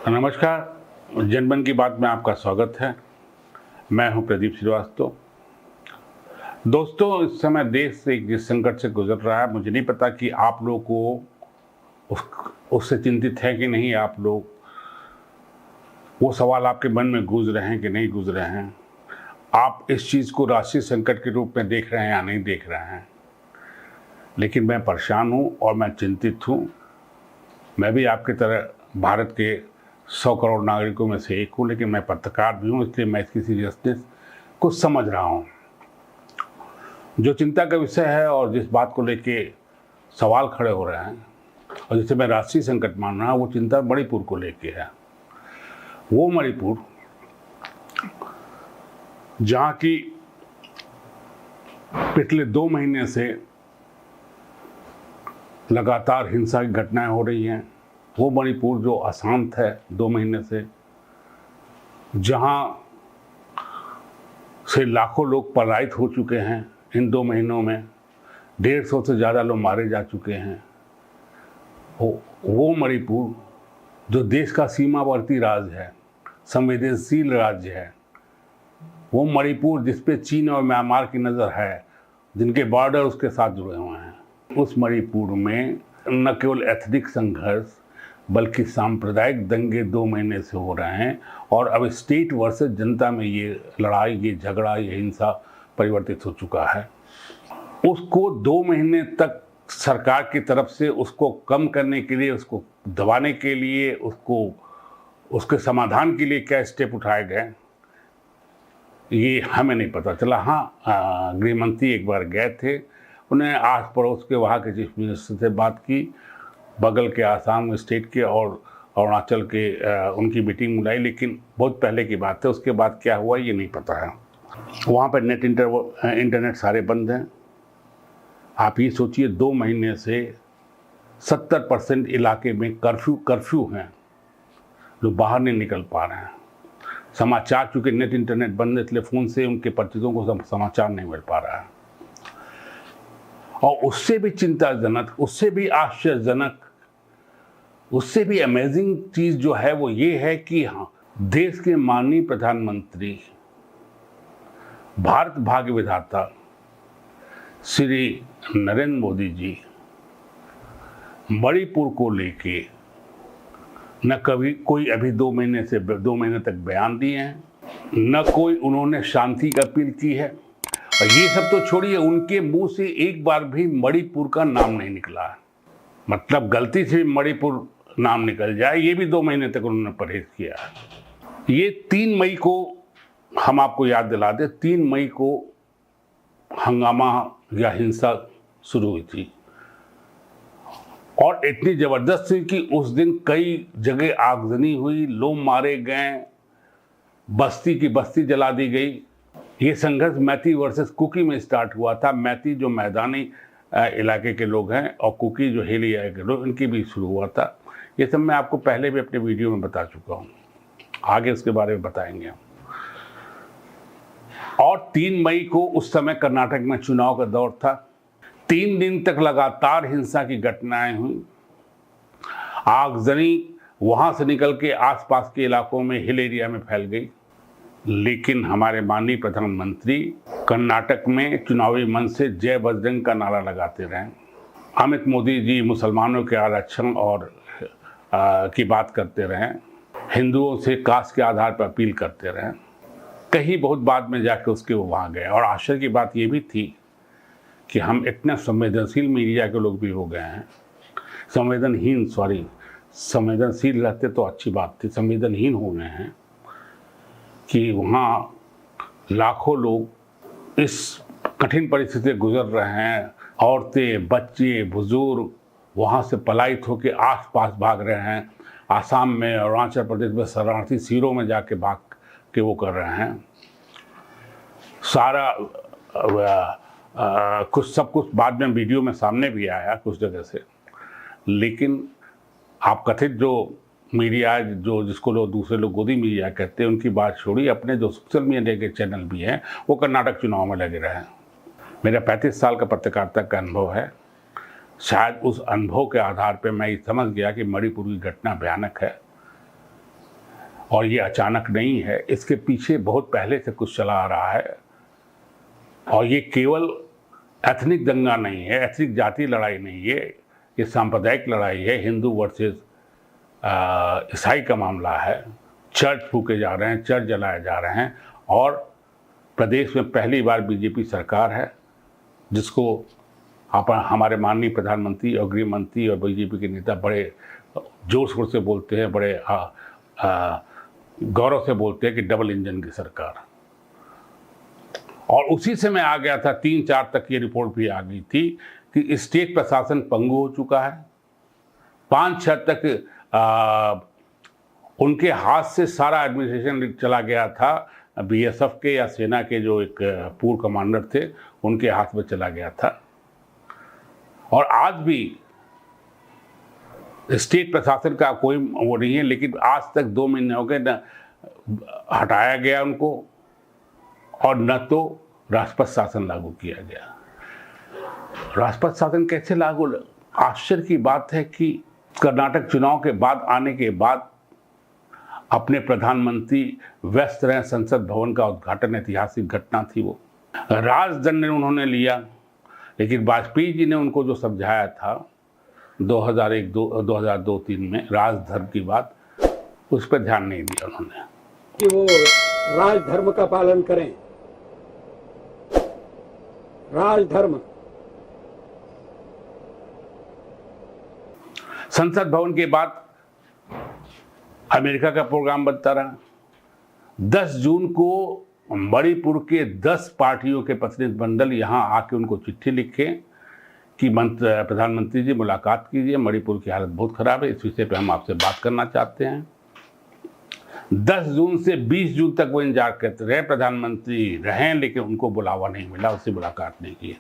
नमस्कार, जनमन की बात में आपका स्वागत है। मैं हूं प्रदीप श्रीवास्तव। दोस्तों, इस समय देश से जिस संकट से गुजर रहा है, मुझे नहीं पता कि आप लोग को उससे चिंतित है कि नहीं। आप लोग वो सवाल आपके मन में गूंज रहे हैं कि नहीं गूंज रहे हैं। आप इस चीज़ को राष्ट्रीय संकट के रूप में देख रहे हैं या नहीं देख रहे हैं। लेकिन मैं परेशान हूं और मैं चिंतित हूं। मैं भी आपकी तरह भारत के 100 करोड़ नागरिकों में से एक हूँ, लेकिन मैं पत्रकार भी हूँ, इसलिए मैं इसकी सीरियसनेस को समझ रहा हूँ। जो चिंता का विषय है और जिस बात को लेके सवाल खड़े हो रहे हैं और जिसे मैं राष्ट्रीय संकट मान रहा हूँ, वो चिंता मणिपुर को लेके है। वो मणिपुर जहाँ की पिछले 2 महीने से लगातार हिंसा की घटनाएं हो रही हैं। वो मणिपुर जो अशांत है 2 महीने से, जहाँ से लाखों लोग पलायित हो चुके हैं। इन 2 महीनों में 150 से ज़्यादा लोग मारे जा चुके हैं। वो मणिपुर जो देश का सीमावर्ती राज्य है, संवेदनशील राज्य है। वो मणिपुर जिस पे चीन और म्यांमार की नज़र है, जिनके बॉर्डर उसके साथ जुड़े हुए हैं। उस मणिपुर में न केवल एथनिक संघर्ष बल्कि सांप्रदायिक दंगे 2 महीने से हो रहे हैं और अब स्टेट वर्सेस जनता में ये लड़ाई, ये झगड़ा, ये हिंसा परिवर्तित हो चुका है। उसको 2 महीने तक सरकार की तरफ से उसको कम करने के लिए, उसको दबाने के लिए, उसके समाधान के लिए क्या स्टेप उठाए गए, ये हमें नहीं पता चला। हाँ, गृह मंत्री एक बार गए थे, उन्हें आस पड़ोस के वहाँ के चीफ मिनिस्टर से बात की, बगल के आसाम स्टेट के और अरुणाचल के उनकी मीटिंग बुलाई, लेकिन बहुत पहले की बात है। उसके बाद क्या हुआ ये नहीं पता है। वहाँ पर इंटरनेट सारे बंद हैं। आप ये सोचिए, 2 महीने से 70% इलाके में कर्फ्यू हैं। लोग बाहर नहीं निकल पा रहे हैं। समाचार, चूँकि नेट इंटरनेट बंद है, इसलिए फ़ोन से उनके परिचितों को समाचार नहीं मिल पा रहा है। और उससे भी चिंताजनक, उससे भी आश्चर्यजनक, उससे भी अमेजिंग चीज़ जो है वो ये है कि हाँ, देश के माननीय प्रधानमंत्री, भारत भाग्य विधाता श्री नरेंद्र मोदी जी मणिपुर को लेके न कभी कोई अभी 2 महीने तक बयान दिए हैं, न कोई उन्होंने शांति की अपील की है। और ये सब तो छोड़िए, उनके मुंह से एक बार भी मणिपुर का नाम नहीं निकला है। मतलब गलती से मणिपुर नाम निकल जाए, ये भी 2 महीने तक उन्होंने परहेज किया है। ये 3 मई को, हम आपको याद दिला दें, 3 मई को हंगामा या हिंसा शुरू हुई थी और इतनी ज़बरदस्त थी कि उस दिन कई जगह आगजनी हुई, लोग मारे गए, बस्ती की बस्ती जला दी गई। ये संघर्ष मैती वर्सेस कुकी में स्टार्ट हुआ था। मैती जो मैदानी इलाके के लोग हैं और कुकी जो हिली एरिया के लोग, इनकी भी शुरू हुआ था। ये सब मैं आपको पहले भी अपने वीडियो में बता चुका हूँ, आगे इसके बारे में बताएंगे हम। और 3 मई को उस समय कर्नाटक में चुनाव का दौर था। 3 दिन तक लगातार हिंसा की घटनाएं हुई। आगजनी वहाँ से निकल के आसपास के इलाकों में, हिल एरिया में फैल गई। लेकिन हमारे माननीय प्रधानमंत्री कर्नाटक में चुनावी मंच से जय बजरंग का नारा लगाते रहे। अमित मोदी जी मुसलमानों के आरक्षण और की बात करते रहे, हिंदुओं से कास्ट के आधार पर अपील करते रहे। कहीं बहुत बाद में जाके उसके वो वहाँ गए। और आश्चर्य की बात ये भी थी कि हम इतना संवेदनशील मीडिया के लोग भी हो गए हैं, संवेदनशील रहते तो अच्छी बात थी, संवेदनहीन हो गए हैं कि वहाँ लाखों लोग इस कठिन परिस्थिति से गुजर रहे हैं। औरतें, बच्चे, बुजुर्ग वहाँ से पलायित होकर आस-पास भाग रहे हैं। आसाम में, अरुणाचल प्रदेश में शरणार्थी शिविरों में जाके भाग के वो कर रहे हैं। सारा सब कुछ बाद में वीडियो में सामने भी आया कुछ जगह से। लेकिन आप कथित जो मीडिया, जो जिसको लोग दूसरे लोग गोदी मीडिया कहते हैं, उनकी बात छोड़ी, अपने जो सोशल मीडिया के चैनल भी हैं वो कर्नाटक चुनाव में लगे रहे। मेरा 35 साल का पत्रकारिता का अनुभव है। शायद उस अनुभव के आधार पर मैं ये समझ गया कि मणिपुर की घटना भयानक है और ये अचानक नहीं है, इसके पीछे बहुत पहले से कुछ चला आ रहा है। और ये केवल एथनिक दंगा नहीं है, एथनिक जाति लड़ाई नहीं है, ये सांप्रदायिक लड़ाई है, हिंदू वर्सेस ईसाई का मामला है। चर्च फूके जा रहे हैं, चर्च जलाए जा रहे हैं, और प्रदेश में पहली बार बीजेपी सरकार है जिसको हमारे माननीय प्रधानमंत्री और गृह मंत्री और बीजेपी के नेता बड़े जोर शोर से बोलते हैं, बड़े गौरव से बोलते हैं कि डबल इंजन की सरकार। और उसी से मैं आ गया था, 3-4 तक ये रिपोर्ट भी आ गई थी कि स्टेट प्रशासन पंगु हो चुका है। 5-6 तक उनके हाथ से सारा एडमिनिस्ट्रेशन चला गया था। बीएसएफ के या सेना के जो एक पूर्व कमांडर थे उनके हाथ में चला गया था। और आज भी स्टेट प्रशासन का कोई वो नहीं है, लेकिन आज तक 2 महीने हो गए, न हटाया गया उनको और न तो राष्ट्रपति शासन लागू किया गया। राष्ट्रपति शासन कैसे लागू? आश्चर्य की बात है कि कर्नाटक चुनाव के बाद आने के बाद अपने प्रधानमंत्री व्यस्त रहे। संसद भवन का उद्घाटन ऐतिहासिक घटना थी, वो राजदंड उन्होंने लिया, लेकिन वाजपेयी जी ने उनको जो समझाया था 2002-2003 में राजधर्म की बात, उस पर ध्यान नहीं दिया उन्होंने कि वो राजधर्म का पालन करें। राजधर्म संसद भवन के बाद अमेरिका का प्रोग्राम बनता रहा। 10 जून को मणिपुर के 10 पार्टियों के प्रतिनिधिमंडल यहाँ आके उनको चिट्ठी लिखे कि प्रधानमंत्री जी मुलाकात कीजिए, मणिपुर की हालत बहुत ख़राब है, इस विषय पे हम आपसे बात करना चाहते हैं। 10 जून से 20 जून तक वो इंतजार करते रहे, प्रधानमंत्री रहे, लेकिन उनको बुलावा नहीं मिला, उससे मुलाकात नहीं की।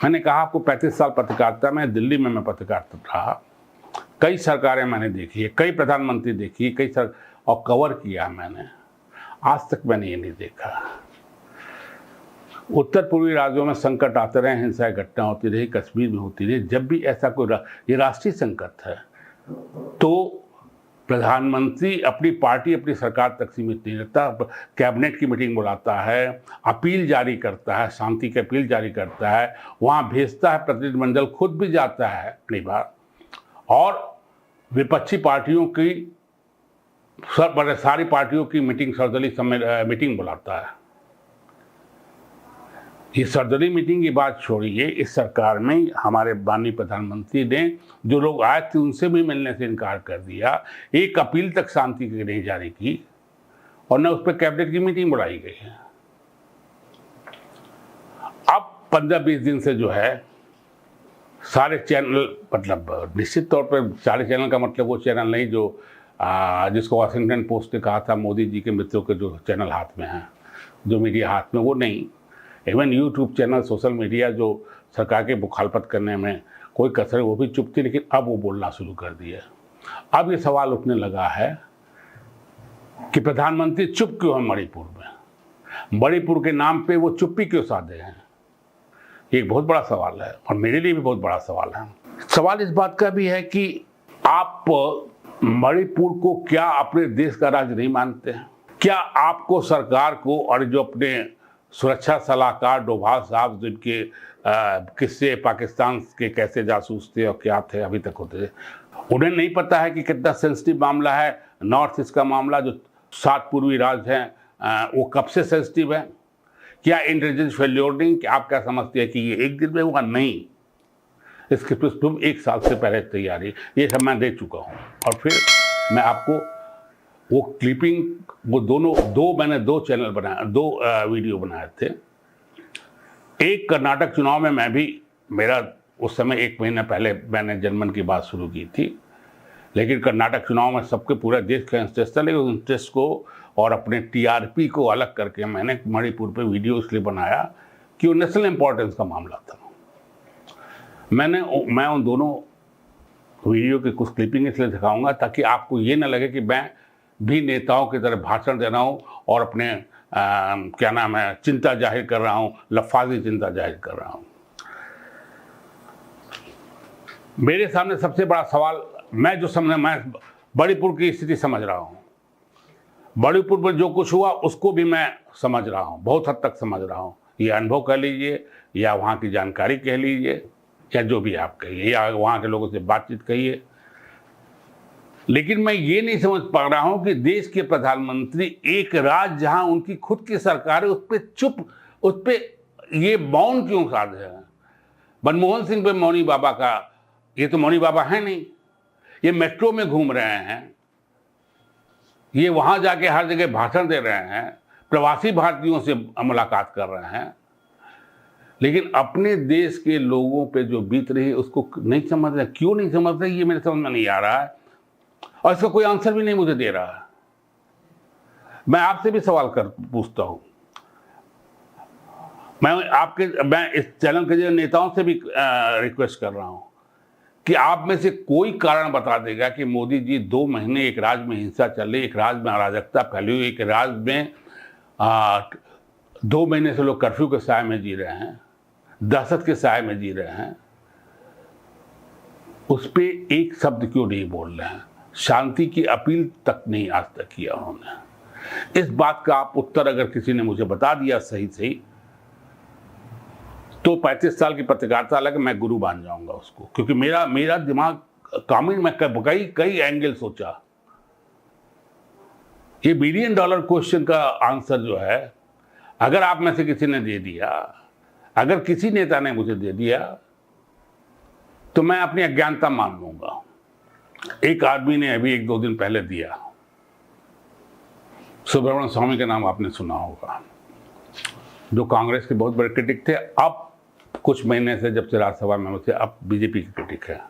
मैंने कहा आपको 35 साल पत्रकारिता में, दिल्ली में मैं पत्रकार रहा, कई सरकारें मैंने देखी है, कई प्रधानमंत्री देखी है, और कवर किया मैंने, आज तक मैंने ये नहीं देखा। उत्तर पूर्वी राज्यों में संकट आते रहे, हिंसा की घटना होती रही, कश्मीर में होती रही। जब भी ऐसा कोई ये राष्ट्रीय संकट है तो प्रधानमंत्री अपनी पार्टी, अपनी सरकार तक सीमित नहीं रहता, कैबिनेट की मीटिंग बुलाता है, अपील जारी करता है, शांति की अपील जारी करता है, वहाँ भेजता है प्रतिनिधिमंडल, खुद भी जाता है कई बार, और विपक्षी पार्टियों की सारी पार्टियों की मीटिंग, सर्वदलीय मीटिंग बुलाता है। ये सर्वदलीय मीटिंग की बात छोड़िए, इस सरकार में हमारे माननीय प्रधानमंत्री ने जो लोग आए थे उनसे भी मिलने से इनकार कर दिया, एक अपील तक शांति की नहीं जारी की, और न उस पर कैबिनेट की मीटिंग बुलाई गई है। अब 15-20 दिन से जो है सारे चैनल, मतलब निश्चित तौर पर सारे चैनल का मतलब वो चैनल नहीं जो जिसको वाशिंगटन पोस्ट ने कहा था मोदी जी के मित्रों के जो चैनल हाथ में हैं, जो मीडिया हाथ में, वो नहीं, even YouTube channel, social media जो सरकार के मुखालफत करने में कोई कसर, वो भी चुप थी, लेकिन अब वो बोलना शुरू कर दिया। अब ये सवाल उठने लगा है कि प्रधानमंत्री चुप क्यों है मणिपुर में, मणिपुर के नाम पे वो चुप्पी क्यों साधे हैं, ये एक बहुत बड़ा सवाल है, और मेरे लिए भी बहुत बड़ा सवाल है। सवाल इस बात का भी है कि आप मणिपुर को क्या अपने देश का राज्य नहीं मानते हैं? क्या आपको सरकार को, और जो अपने सुरक्षा सलाहकार डोभाल साहब, जिनके किस्से पाकिस्तान के कैसे जासूस थे और क्या थे अभी तक होते थे, उन्हें नहीं पता है कि कितना सेंसिटिव मामला है नॉर्थ ईस्ट का मामला, जो 7 पूर्वी राज्य हैं, वो कब से सेंसिटिव है? क्या इंटेलिजेंस फेल्योर नहीं? कि आप क्या समझते हैं कि ये एक दिन में हुआ? नहीं, इसके तुम 1 साल से पहले तैयारी, ये सब मैं दे चुका हूँ। और फिर मैं आपको वो क्लिपिंग, वो मैंने 2 चैनल बनाए, 2 वीडियो बनाए थे। एक कर्नाटक चुनाव में मैं भी, मेरा उस समय 1 महीना पहले मैंने जनमन की बात शुरू की थी, लेकिन कर्नाटक चुनाव में सबके पूरे देश का इंटरेस्ट था, लेकिन उस इंटरेस्ट को और अपने टीआरपी को अलग करके मैंने मणिपुर पे वीडियो इसलिए बनाया कि वो नेशनल इम्पोर्टेंस का मामला था। मैं उन दोनों वीडियो की कुछ क्लिपिंग इसलिए दिखाऊंगा ताकि आपको ये ना लगे कि मैं भी नेताओं की तरह भाषण दे रहा हूँ और अपने क्या नाम है, चिंता जाहिर कर रहा हूँ, लफाजी चिंता जाहिर कर रहा हूँ। मेरे सामने सबसे बड़ा सवाल, मैं मणिपुर की स्थिति समझ रहा हूँ, मणिपुर में जो कुछ हुआ उसको भी मैं समझ रहा हूँ, बहुत हद तक समझ रहा हूँ। ये अनुभव कह लीजिए या वहाँ की जानकारी कह लीजिए या जो भी आप कहिए या वहाँ के लोगों से बातचीत कहिए, लेकिन मैं ये नहीं समझ पा रहा हूँ कि देश के प्रधानमंत्री एक राज्य जहाँ उनकी खुद की सरकार है उस पर उस पर ये मौन क्यों साध है। मनमोहन सिंह पे मौनी बाबा का, ये तो मौनी बाबा है नहीं, ये मेट्रो में घूम रहे हैं, ये वहाँ जाके हर जगह भाषण दे रहे हैं, प्रवासी भारतीयों से मुलाकात कर रहे हैं, लेकिन अपने देश के लोगों पे जो बीत रही है उसको नहीं समझ रहे। क्यों नहीं समझ रहे ये मेरे समझ में नहीं आ रहा है और इसका कोई आंसर भी नहीं मुझे दे रहा है। मैं आपसे भी सवाल पूछता हूँ, मैं इस चैनल के जो नेताओं से भी रिक्वेस्ट कर रहा हूँ कि आप में से कोई कारण बता देगा कि मोदी जी 2 महीने एक राज्य में हिंसा चल रही, एक राज्य में अराजकता फैली हुई, एक राज्य में 2 महीने से लोग कर्फ्यू के साए में जी रहे हैं, दहशत के साए में जी रहे हैं, उस पर एक शब्द क्यों नहीं बोल रहे हैं? शांति की अपील तक नहीं आज तक किया उन्होंने। इस बात का आप उत्तर अगर किसी ने मुझे बता दिया सही सही तो 35 साल की पत्रकारिता लगे मैं गुरु बन जाऊंगा उसको, क्योंकि मेरा दिमाग कामिल, मैं कई एंगल सोचा। ये $1 बिलियन क्वेश्चन का आंसर जो है अगर आप में से किसी ने दे दिया, अगर किसी नेता ने मुझे दे दिया तो मैं अपनी अज्ञानता मान लूंगा। एक आदमी ने अभी 1-2 दिन पहले दिया, सुब्रमण्यम स्वामी के नाम आपने सुना होगा, जो कांग्रेस के बहुत बड़े क्रिटिक थे, अब कुछ महीने से जब से राज्यसभा में थे अब बीजेपी के क्रिटिक है।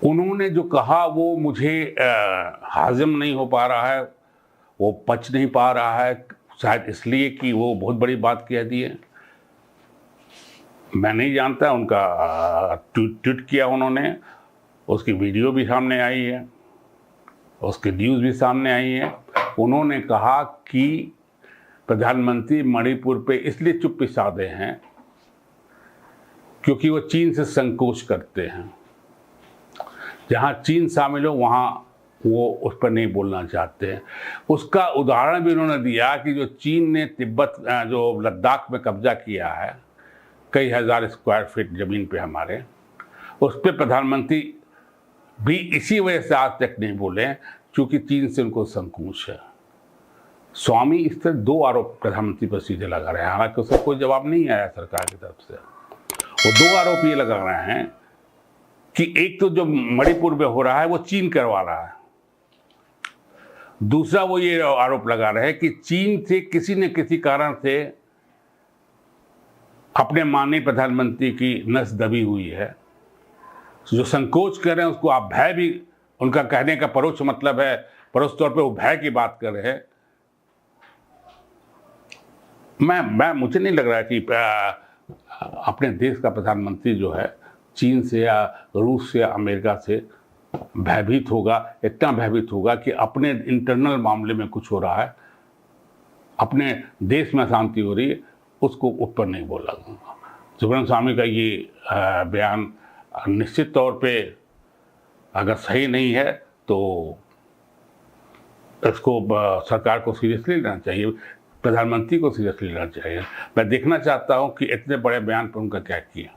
उन्होंने जो कहा वो मुझे हाजिम नहीं हो पा रहा है, वो पच नहीं पा रहा है, शायद इसलिए कि वो बहुत बड़ी बात कह दी है। मैं नहीं जानता, उनका ट्वीट किया उन्होंने, उसकी वीडियो भी सामने आई है, उसकी न्यूज़ भी सामने आई है। उन्होंने कहा कि प्रधानमंत्री मणिपुर पे इसलिए चुप्पी साधे हैं क्योंकि वो चीन से संकोच करते हैं, जहाँ चीन शामिल हो वहाँ वो उस पर नहीं बोलना चाहते हैं। उसका उदाहरण भी उन्होंने दिया कि जो चीन ने तिब्बत, जो लद्दाख में कब्जा किया है, कई हज़ार स्क्वायर फीट ज़मीन पे हमारे, उस पर प्रधानमंत्री भी इसी वजह से आज तक नहीं बोले क्योंकि चीन से उनको संकोच है। स्वामी इस तरह 2 आरोप प्रधानमंत्री पर सीधे लगा रहे हैं, हालांकि उसका कोई जवाब नहीं आया सरकार की तरफ से। वो 2 आरोप ये लगा रहे हैं कि एक तो जो मणिपुर में हो रहा है वो चीन करवा रहा है, दूसरा वो ये आरोप लगा रहे हैं कि चीन से किसी न किसी कारण से अपने माननीय प्रधानमंत्री की नस दबी हुई है, जो संकोच कर रहे हैं उसको आप भय भी, उनका कहने का परोक्ष मतलब है, परोक्ष तौर पे वो भय की बात कर रहे हैं। मुझे नहीं लग रहा है कि अपने देश का प्रधानमंत्री जो है चीन से या रूस से या अमेरिका से भयभीत होगा, इतना भयभीत होगा कि अपने इंटरनल मामले में कुछ हो रहा है, अपने देश में अशांति हो रही है, उसको ऊपर नहीं बोला। सुब्रमण्यम स्वामी का ये बयान निश्चित तौर पे अगर सही नहीं है तो इसको सरकार को सीरियसली लेना चाहिए, प्रधानमंत्री को सीरियसली लेना चाहिए। मैं देखना चाहता हूं कि इतने बड़े बयान पर उनका क्या किया,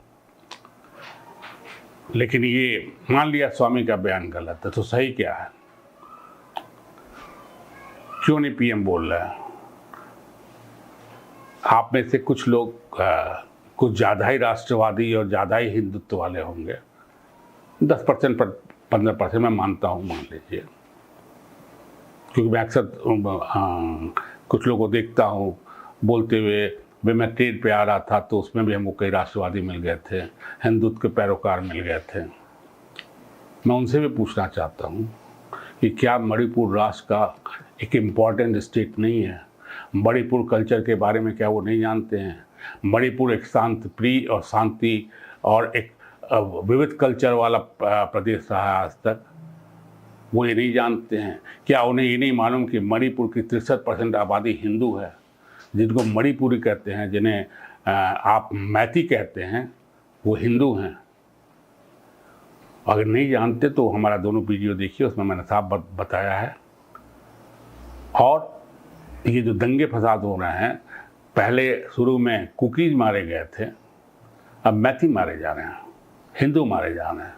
लेकिन ये मान लिया स्वामी का बयान गलत है तो सही क्या है? क्यों नहीं पीएम बोल रहा है? आप में से कुछ लोग कुछ ज़्यादा ही राष्ट्रवादी और ज़्यादा ही हिंदुत्व वाले होंगे, 10% पर 15% मैं मानता हूँ, मान लीजिए, क्योंकि मैं अक्सर कुछ लोगों को देखता हूँ बोलते हुए, वे मैं ट्रेन पे आ रहा था तो उसमें भी हमको कई राष्ट्रवादी मिल गए थे, हिंदुत्व के पैरोकार मिल गए थे। मैं उनसे भी पूछना चाहता हूँ कि क्या मणिपुर राष्ट्र का एक इम्पॉर्टेंट स्टेट नहीं है? मणिपुर कल्चर के बारे में क्या वो नहीं जानते हैं? मणिपुर एक शांत प्रिय और शांति और एक विविध कल्चर वाला प्रदेश रहा है आज तक, वो ये नहीं जानते हैं? क्या उन्हें ये नहीं मालूम कि मणिपुर की 63% आबादी हिंदू है, जिनको मणिपुरी कहते हैं, जिन्हें आप मैती कहते हैं, वो हिंदू हैं? अगर नहीं जानते तो हमारा दोनों वीडियो देखिए, उसमें मैंने साफ बताया है। और ये जो दंगे फसाद हो रहे हैं, पहले शुरू में कुकीज मारे गए थे, अब मैथी मारे जा रहे हैं, हिंदू मारे जा रहे हैं।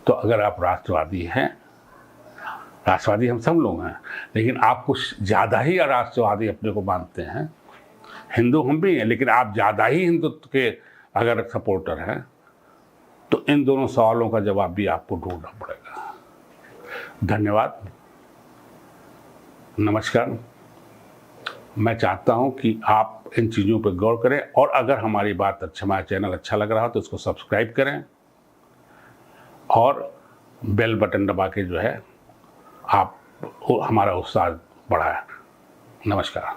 तो अगर आप राष्ट्रवादी हैं, राष्ट्रवादी हम सब लोग हैं, लेकिन आप कुछ ज़्यादा ही राष्ट्रवादी अपने को मानते हैं, हिंदू हम भी हैं लेकिन आप ज़्यादा ही हिंदुत्व के अगर सपोर्टर हैं, तो इन दोनों सवालों का जवाब भी आपको ढूंढना पड़ेगा। धन्यवाद, नमस्कार। मैं चाहता हूं कि आप इन चीज़ों पर गौर करें, और अगर हमारी बात हमारा चैनल अच्छा लग रहा हो तो उसको सब्सक्राइब करें और बेल बटन दबा के जो है आप हमारा उत्साह बढ़ाएं। नमस्कार।